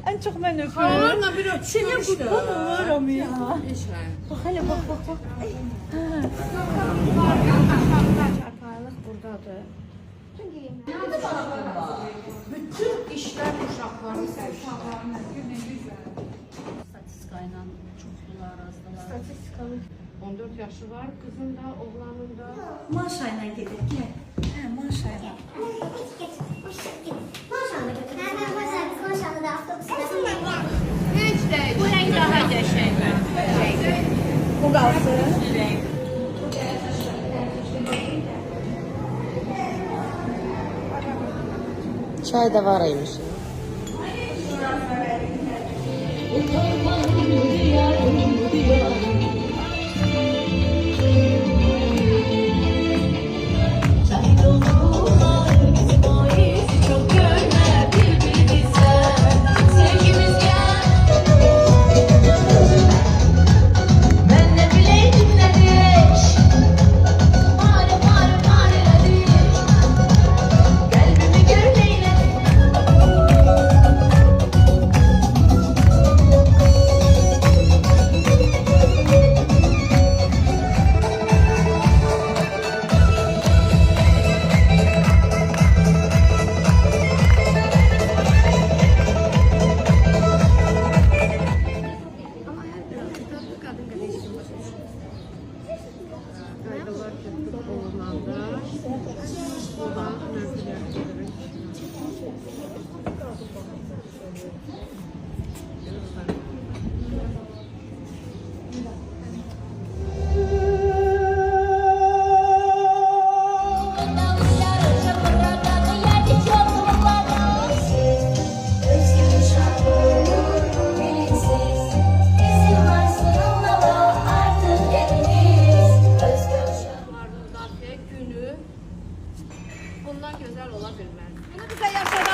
En çok ben öpüyorum. Havalarla bir öpüşmüştü. Seni kurban olurum ya. İşte. Bak hele bak. Çarpayılıq buradadır. Bütün işler uşaqların uşaqların Statistikayla çoxdular, azdılar. Statistikalı. 14 yaşı var, kızın da, oğlanın da. Maşayla gedib, gəl. He maşallah. Heç deyil. Bu renk daha qəşəngdir. Bu qalsın. Çay da var imiş. Qaydalar tətbiq olunanda buradan növbələr gələrək. Müdafiə günü bundan gözəl ola bilməz. Bunu bizə yaşadan